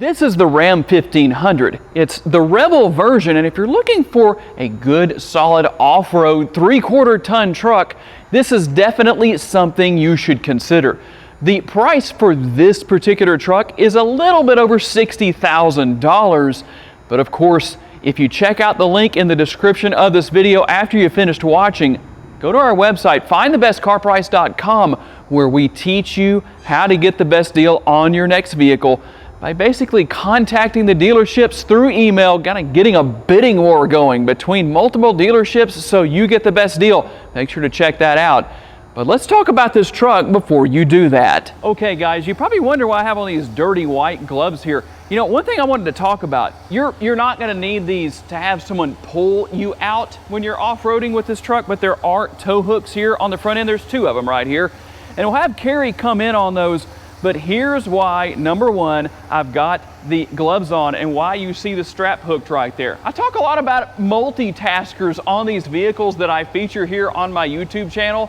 This is the Ram 1500. It's the Rebel version, and if you're looking for a good, solid off-road 3/4 ton truck, this is definitely something you should consider. The price for this particular truck is a little bit over $60,000, but of course, if you check out the link in the description of this video after you've finished watching, go to our website, findthebestcarprice.com, where we teach you how to get the best deal on your next vehicle by basically contacting the dealerships through email, kind of getting a bidding war going between multiple dealerships so you get the best deal. Make sure to check that out. But let's talk about this truck before you do that. Okay guys, you probably wonder why I have all these dirty white gloves here. You know, one thing I wanted to talk about, you're not gonna need these to have someone pull you out when you're off-roading with this truck, but there are tow hooks here on the front end. There's 2 of them right here. And we'll have Carrie come in on those. But here's why, number one, I've got the gloves on and why you see the strap hooked right there. I talk a lot about multitaskers on these vehicles that I feature here on my YouTube channel.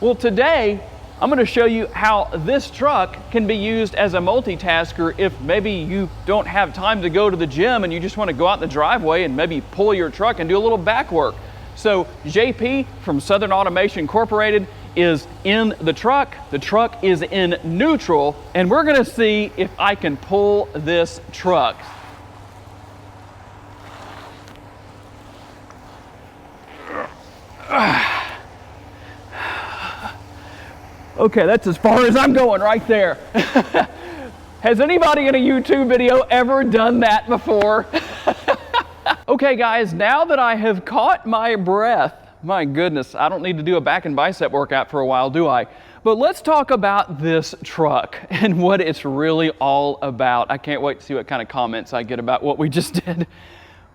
Well, today, I'm gonna show you how this truck can be used as a multitasker if maybe you don't have time to go to the gym and you just wanna go out in the driveway and maybe pull your truck and do a little back work. So JP from Southern Automation Incorporated is in the truck is in neutral, and we're gonna see if I can pull this truck. Okay, that's as far as I'm going right there. Has anybody in a YouTube video ever done that before? Okay guys, now that I have caught my breath, my goodness, I don't need to do a back and bicep workout for a while, do I? But let's talk about this truck and what it's really all about. I can't wait to see what kind of comments I get about what we just did.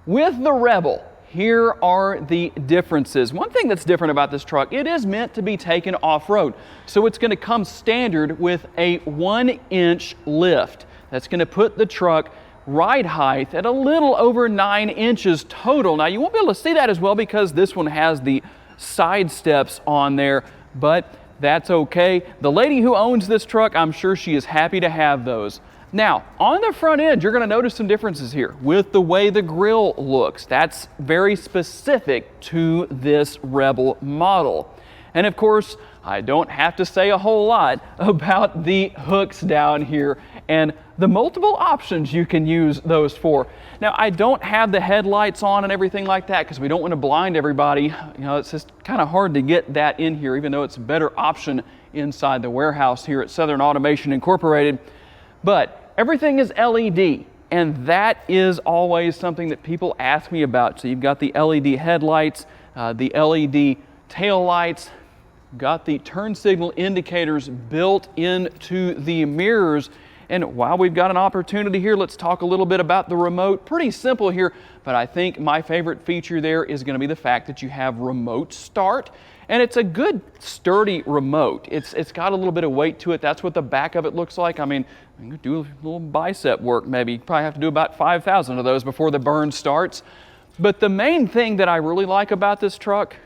With the Rebel, here are the differences. One thing that's different about this truck, it is meant to be taken off-road. So it's gonna come standard with a 1-inch lift. That's gonna put the truck ride height at a little over 9 inches total. Now you won't be able to see that as well because this one has the side steps on there, but that's okay. The lady who owns this truck, I'm sure she is happy to have those. Now, on the front end, you're gonna notice some differences here with the way the grille looks. That's very specific to this Rebel model. And of course, I don't have to say a whole lot about the hooks down here and the multiple options you can use those for. Now, I don't have the headlights on and everything like that because we don't want to blind everybody. You know, it's just kind of hard to get that in here, even though it's a better option inside the warehouse here at Southern Automation Incorporated. But everything is LED, and that is always something that people ask me about. So you've got the LED headlights, the LED tail lights, got the turn signal indicators built into the mirrors. And while we've got an opportunity here, let's talk a little bit about the remote. Pretty simple here, but I think my favorite feature there is going to be the fact that you have remote start. And it's a good sturdy remote. It's got a little bit of weight to it. That's what the back of it looks like. I mean, I'm gonna do a little bicep work maybe. You probably have to do about 5,000 of those before the burn starts. But the main thing that I really like about this truck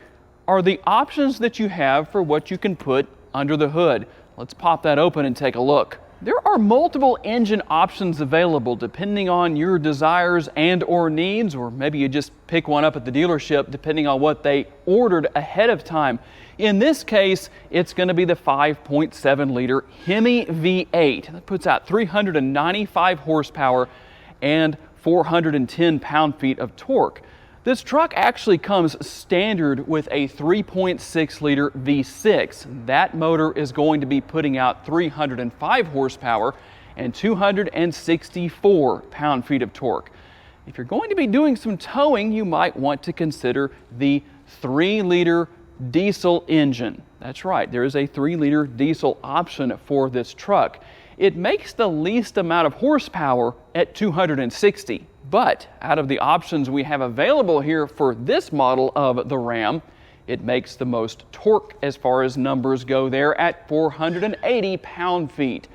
are the options that you have for what you can put under the hood. Let's pop that open and take a look. There are multiple engine options available depending on your desires and or needs, or maybe you just pick one up at the dealership depending on what they ordered ahead of time. In this case, it's going to be the 5.7 liter Hemi V8. That puts out 395 horsepower and 410 pound-feet of torque. This truck actually comes standard with a 3.6 liter V6. That motor is going to be putting out 305 horsepower and 264 pound-feet of torque. If you're going to be doing some towing, you might want to consider the 3-liter diesel engine. That's right, there is a 3-liter diesel option for this truck. It makes the least amount of horsepower at 260. But out of the options we have available here for this model of the Ram, it makes the most torque as far as numbers go there at 480 pound-feet.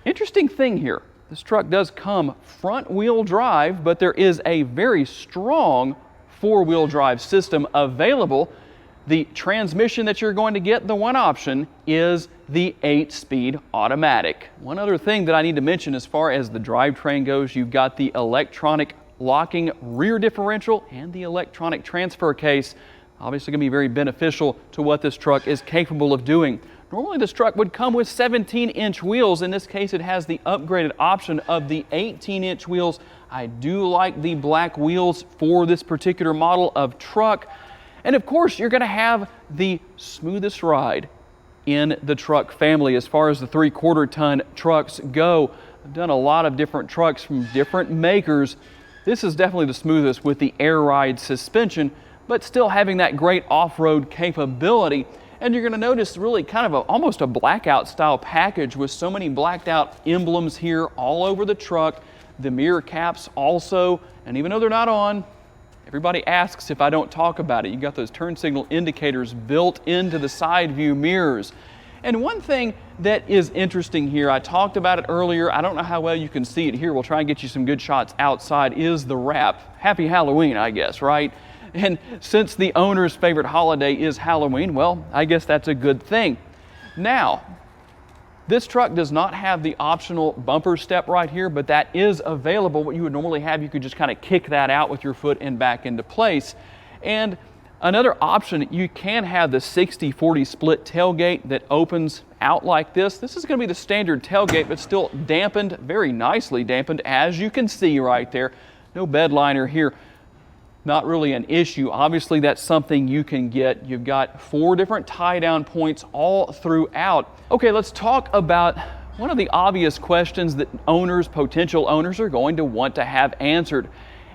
Interesting thing here, this truck does come front-wheel drive, but there is a very strong 4-wheel drive system available The transmission that you're going to get, the one option, is the 8-speed automatic. One other thing that I need to mention as far as the drivetrain goes, you've got the electronic locking rear differential and the electronic transfer case. Obviously going to be very beneficial to what this truck is capable of doing. Normally this truck would come with 17-inch wheels. In this case, it has the upgraded option of the 18-inch wheels. I do like the black wheels for this particular model of truck. And of course, you're going to have the smoothest ride in the truck family as far as the 3/4 ton trucks go. I've done a lot of different trucks from different makers. This is definitely the smoothest with the air ride suspension, but still having that great off-road capability. And you're going to notice really kind of almost a blackout style package with so many blacked out emblems here all over the truck. The mirror caps also, and even though they're not on, everybody asks if I don't talk about it. You got those turn signal indicators built into the side view mirrors. And one thing that is interesting here, I talked about it earlier, I don't know how well you can see it here, we'll try and get you some good shots outside, is the wrap. Happy Halloween, I guess, right? And since the owner's favorite holiday is Halloween, well, I guess that's a good thing. Now, this truck does not have the optional bumper step right here, but that is available. What you would normally have, you could just kind of kick that out with your foot and back into place. And another option, you can have the 60/40 split tailgate that opens out like this. This is going to be the standard tailgate, but still dampened, very nicely dampened, as you can see right there. No bed liner here. Not really an issue. Obviously, that's something you can get. You've got 4 different tie-down points all throughout. Okay, let's talk about one of the obvious questions that owners, potential owners, are going to want to have answered.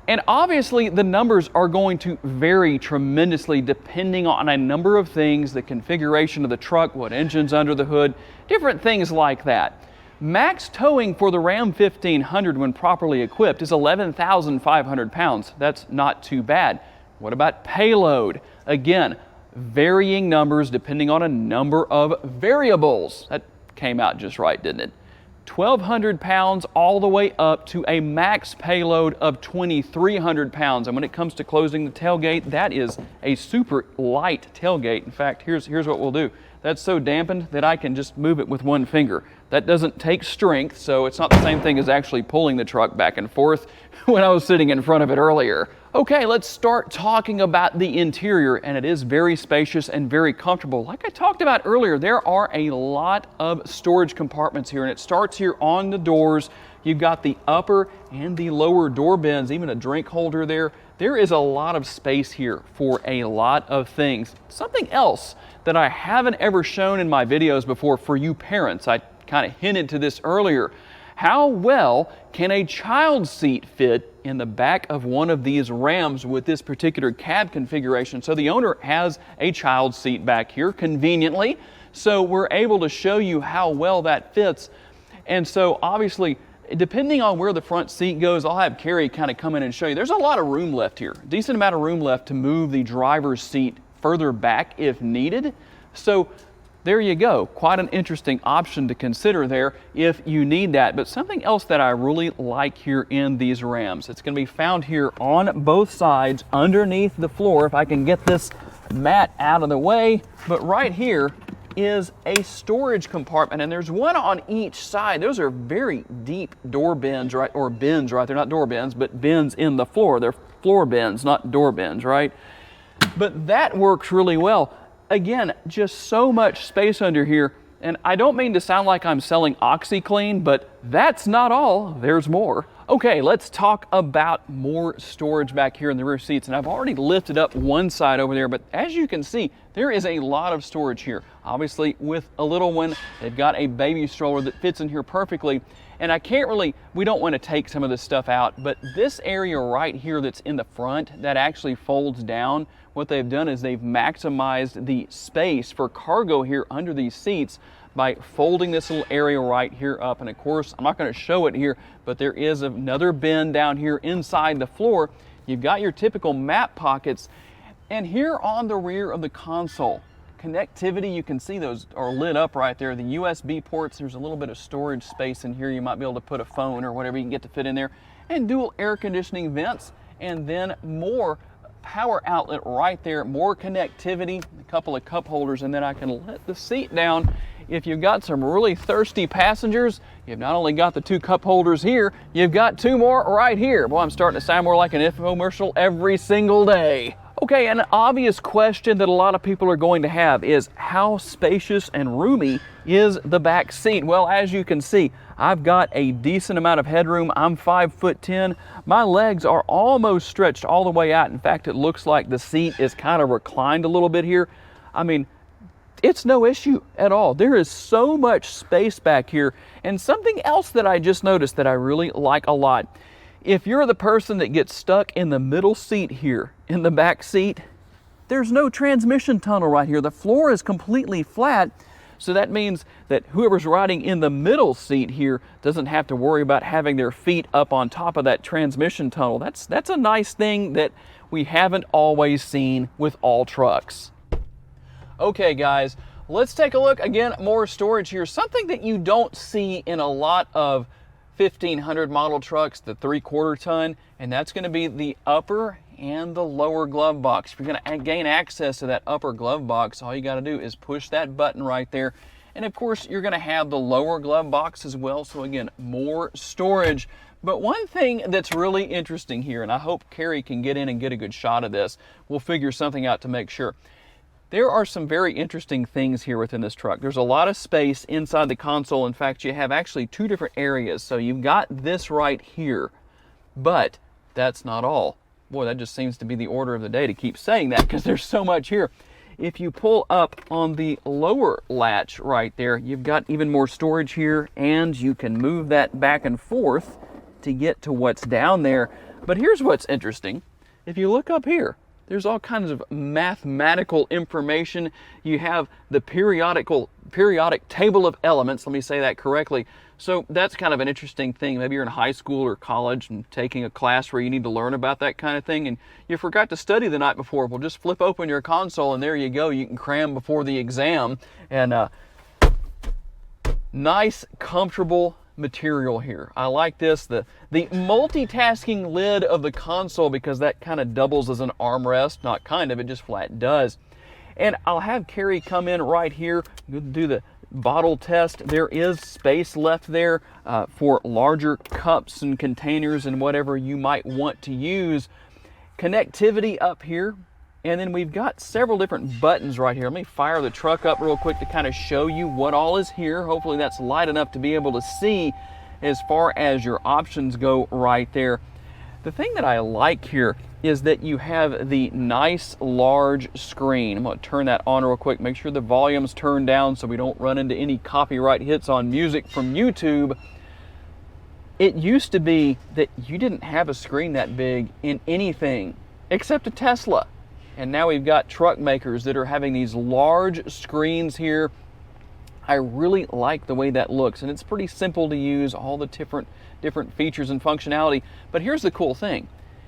And obviously, the numbers are going to vary tremendously depending on a number of things, the configuration of the truck, what engine's under the hood, different things like that. Max towing for the Ram 1500 when properly equipped is 11,500 pounds. That's not too bad. What about payload? Again, varying numbers depending on a number of variables. That came out just right, didn't it? 1,200 pounds all the way up to a max payload of 2,300 pounds. And when it comes to closing the tailgate, that is a super light tailgate. In fact, here's what we'll do. That's so dampened that I can just move it with one finger. That doesn't take strength, so it's not the same thing as actually pulling the truck back and forth when I was sitting in front of it earlier. Okay, let's start talking about the interior, and it is very spacious and very comfortable. Like I talked about earlier, there are a lot of storage compartments here, and it starts here on the doors. You've got the upper and the lower door bins, even a drink holder there. There is a lot of space here for a lot of things. Something else that I haven't ever shown in my videos before for you parents, I kind of hinted to this earlier. How well can a child seat fit in the back of one of these Rams with this particular cab configuration? So the owner has a child seat back here conveniently, so we're able to show you how well that fits. And so obviously, depending on where the front seat goes, I'll have Carrie kind of come in and show you. There's a lot of room left here, decent amount of room left to move the driver's seat further back if needed. So there you go, quite an interesting option to consider there if you need that. But something else that I really like here in these Rams, it's going to be found here on both sides underneath the floor, if I can get this mat out of the way. But right here is a storage compartment, and there's one on each side. Those are very deep door bins, right? Or bins, right? They're not door bins, but bins in the floor. They're floor bins, not door bins, right? But that works really well. Again, just so much space under here. And I don't mean to sound like I'm selling OxyClean, but that's not all. There's more. Okay, let's talk about more storage back here in the rear seats. And I've already lifted up one side over there, but as you can see, there is a lot of storage here. Obviously, with a little one, they've got a baby stroller that fits in here perfectly. And we don't want to take some of this stuff out, but this area right here that's in the front that actually folds down, what they've done is they've maximized the space for cargo here under these seats by folding this little area right here up. And of course, I'm not going to show it here, but there is another bin down here inside the floor. You've got your typical map pockets. And here on the rear of the console, connectivity, you can see those are lit up right there. The USB ports, there's a little bit of storage space in here. You might be able to put a phone or whatever you can get to fit in there. And dual air conditioning vents, and then more power outlet right there, more connectivity, a couple of cup holders, and then I can let the seat down. If you've got some really thirsty passengers, you've not only got the 2 cup holders here, you've got 2 more right here. Boy, I'm starting to sound more like an infomercial every single day. Okay, an obvious question that a lot of people are going to have is how spacious and roomy is the back seat? Well, as you can see, I've got a decent amount of headroom. I'm 5'10". My legs are almost stretched all the way out. In fact, it looks like the seat is kind of reclined a little bit here. I mean, it's no issue at all. There is so much space back here. And something else that I just noticed that I really like a lot. If you're the person that gets stuck in the middle seat here, in the back seat, there's no transmission tunnel right here. The floor is completely flat. So that means that whoever's riding in the middle seat here doesn't have to worry about having their feet up on top of that transmission tunnel. That's a nice thing that we haven't always seen with all trucks. Okay guys, let's take a look again, more storage here. Something that you don't see in a lot of 1500 model trucks, the 3/4 ton, and that's going to be the upper and the lower glove box. If you're going to gain access to that upper glove box, all you got to do is push that button right there. And of course, you're going to have the lower glove box as well. So again, more storage. But one thing that's really interesting here, and I hope Carrie can get in and get a good shot of this, we'll figure something out to make sure. There are some very interesting things here within this truck. There's a lot of space inside the console. In fact, you have actually 2 different areas. So you've got this right here, but that's not all. Boy, that just seems to be the order of the day to keep saying that because there's so much here. If you pull up on the lower latch right there, you've got even more storage here, and you can move that back and forth to get to what's down there. But here's what's interesting. If you look up here, there's all kinds of mathematical information. You have the periodic table of elements, let me say that correctly. So that's kind of an interesting thing. Maybe you're in high school or college and taking a class where you need to learn about that kind of thing and you forgot to study the night before. Well, just flip open your console and there you go. You can cram before the exam. And nice, comfortable material here. I like this, the multitasking lid of the console, because that kind of doubles as an armrest. Not kind of, it just flat does. And I'll have Carrie come in right here, do the bottle test. There is space left there for larger cups and containers and whatever you might want to use. Connectivity up here. And then we've got several different buttons right here. Let me fire the truck up real quick to kind of show you what all is here. Hopefully that's light enough to be able to see as far as your options go right there. The thing that I like here is that you have the nice large screen. I'm going to turn that on real quick, make sure the volume's turned down so we don't run into any copyright hits on music from YouTube. It used to be that you didn't have a screen that big in anything except a Tesla. And now we've got truck makers that are having these large screens here. I really like the way that looks, and it's pretty simple to use, all the different features and functionality. But here's the cool thing.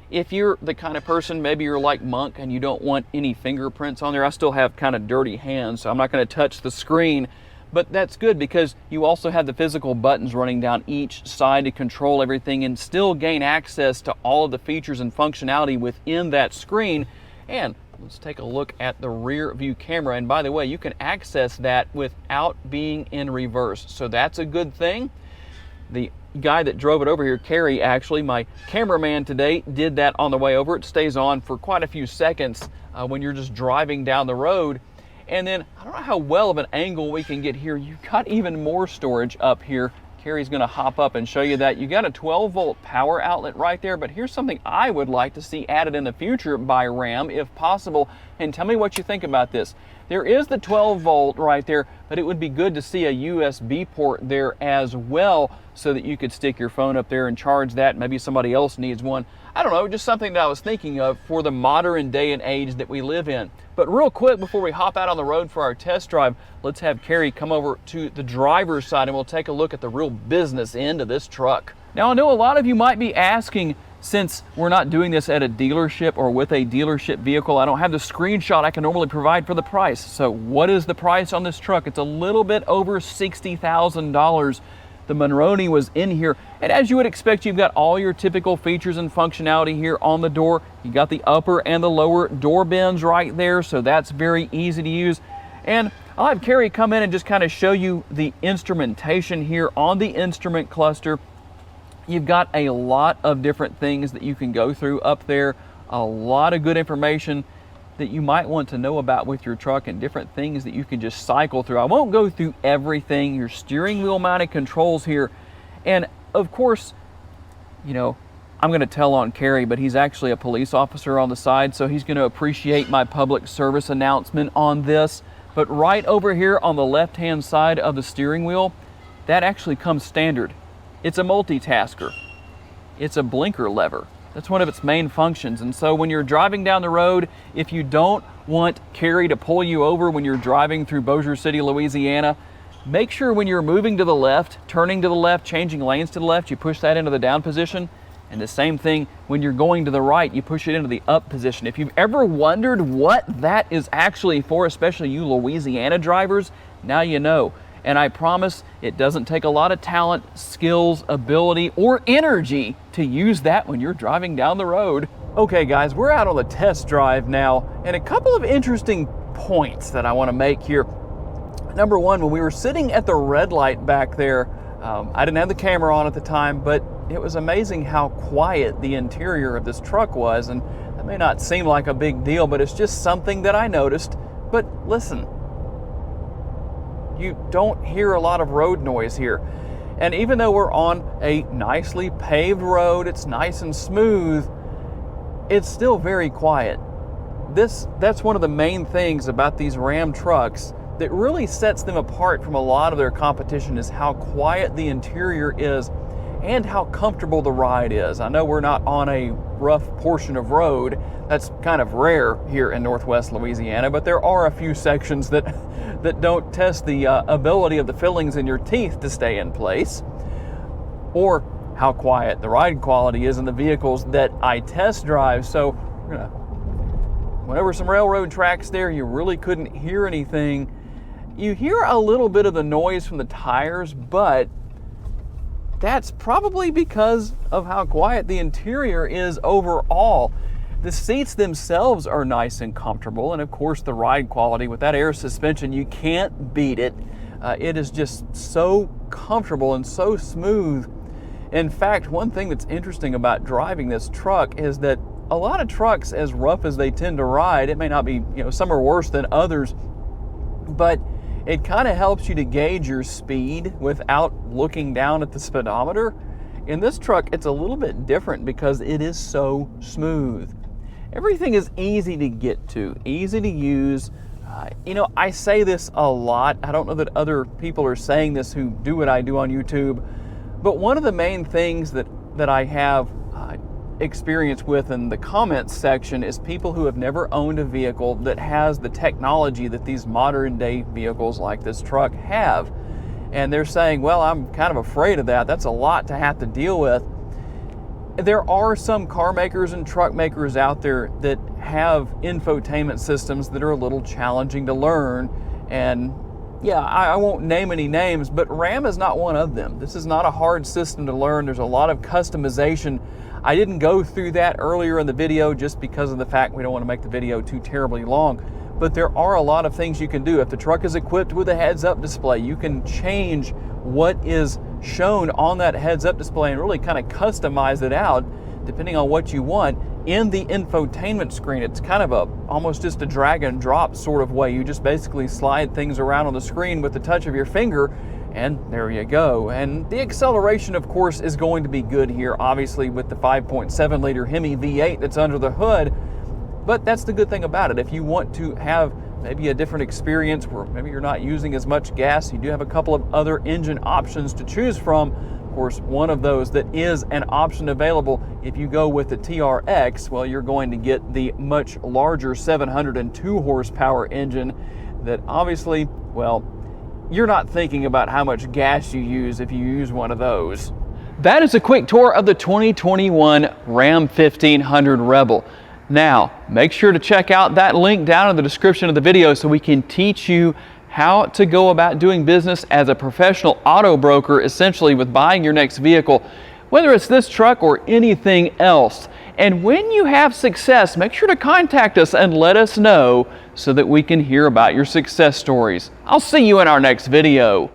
If you're the kind of person, maybe you're like Monk and you don't want any fingerprints on there. I still have kind of dirty hands, so I'm not going to touch the screen. But that's good because you also have the physical buttons running down each side to control everything and still gain access to all of the features and functionality within that screen. And let's take a look at the rear view camera. And by the way, you can access that without being in reverse. So that's a good thing. The guy that drove it over here, Carrie, actually, my cameraman today, did that on the way over. It stays on for quite a few seconds when you're just driving down the road. And then, I don't know how well of an angle we can get here. You've got even more storage up here. Carrie's gonna hop up and show you that. You got a 12-volt power outlet right there, but here's something I would like to see added in the future by Ram, if possible. And tell me what you think about this. There is the 12-volt right there, but it would be good to see a USB port there as well so that you could stick your phone up there and charge that. Maybe somebody else needs one. I don't know, just something that I was thinking of for the modern day and age that we live in. But real quick, before we hop out on the road for our test drive, let's have Carrie come over to the driver's side and we'll take a look at the real business end of this truck. Now, I know a lot of you might be asking, since we're not doing this at a dealership or with a dealership vehicle, I don't have the screenshot I can normally provide for the price. So what is the price on this truck? It's a little bit over $60,000. the Monroney was in here. And as you would expect, you've got all your typical features and functionality here on the door. You got the upper and the lower door bins right there, so that's very easy to use. And I'll have Carrie come in and just kind of show you the instrumentation here on the instrument cluster. You've got a lot of different things that you can go through up there, a lot of good information that you might want to know about with your truck and different things that you can just cycle through. I won't go through everything. Your steering wheel mounted controls here. And of course, you know, I'm gonna tell on Carrie, but he's actually a police officer on the side, so he's gonna appreciate my public service announcement on this. But right over here on the left-hand side of the steering wheel, that actually comes standard. It's a multitasker. It's a blinker lever. That's one of its main functions. And so when you're driving down the road, if you don't want Carrie to pull you over when you're driving through Bossier City, Louisiana, make sure when you're moving to the left, turning to the left, changing lanes to the left, you push that into the down position. And the same thing when you're going to the right, you push it into the up position. If you've ever wondered what that is actually for, especially you Louisiana drivers, now you know. And I promise it doesn't take a lot of talent, skills, ability, or energy to use that when you're driving down the road. Okay guys, we're out on the test drive now, and a couple of interesting points that I want to make here. Number one, when we were sitting at the red light back there, I didn't have the camera on at the time, but it was amazing how quiet the interior of this truck was. And that may not seem like a big deal, but it's just something that I noticed. But listen, you don't hear a lot of road noise here. And even though we're on a nicely paved road, it's nice and smooth, it's still very quiet. That's one of the main things about these Ram trucks that really sets them apart from a lot of their competition, is how quiet the interior is and how comfortable the ride is. I know we're not on a rough portion of road. That's kind of rare here in Northwest Louisiana, but there are a few sections that don't test the ability of the fillings in your teeth to stay in place, or how quiet the ride quality is in the vehicles that I test drive. So whenever some railroad tracks there, you really couldn't hear anything. You hear a little bit of the noise from the tires, but that's probably because of how quiet the interior is overall. The seats themselves are nice and comfortable, and of course the ride quality with that air suspension, you can't beat it. It is just so comfortable and so smooth. In fact, one thing that's interesting about driving this truck is that a lot of trucks, as rough as they tend to ride, it may not be, some are worse than others, but it kind of helps you to gauge your speed without looking down at the speedometer. In this truck, it's a little bit different because it is so smooth. Everything is easy to get to, easy to use. I say this a lot. I don't know that other people are saying this who do what I do on YouTube, but one of the main things that I have experience with in the comments section is people who have never owned a vehicle that has the technology that these modern day vehicles like this truck have. And they're saying, well, I'm kind of afraid of that. That's a lot to have to deal with. There are some car makers and truck makers out there that have infotainment systems that are a little challenging to learn. And yeah, I won't name any names, but Ram is not one of them. This is not a hard system to learn. There's a lot of customization. I didn't go through that earlier in the video just because of the fact we don't want to make the video too terribly long. But there are a lot of things you can do. If the truck is equipped with a heads-up display, you can change what is shown on that heads-up display and really kind of customize it out depending on what you want in the infotainment screen. It's kind of almost just a drag and drop sort of way. You just basically slide things around on the screen with the touch of your finger, and there you go. And the acceleration, of course, is going to be good here, obviously with the 5.7 liter Hemi V8 that's under the hood. But that's the good thing about it. If you want to have maybe a different experience where maybe you're not using as much gas, you do have a couple of other engine options to choose from. Of course, one of those that is an option available, if you go with the TRX, well, you're going to get the much larger 702 horsepower engine that obviously, well, you're not thinking about how much gas you use if you use one of those. That is a quick tour of the 2021 Ram 1500 Rebel. Now, make sure to check out that link down in the description of the video so we can teach you how to go about doing business as a professional auto broker, essentially with buying your next vehicle, whether it's this truck or anything else. And when you have success, make sure to contact us and let us know so that we can hear about your success stories. I'll see you in our next video.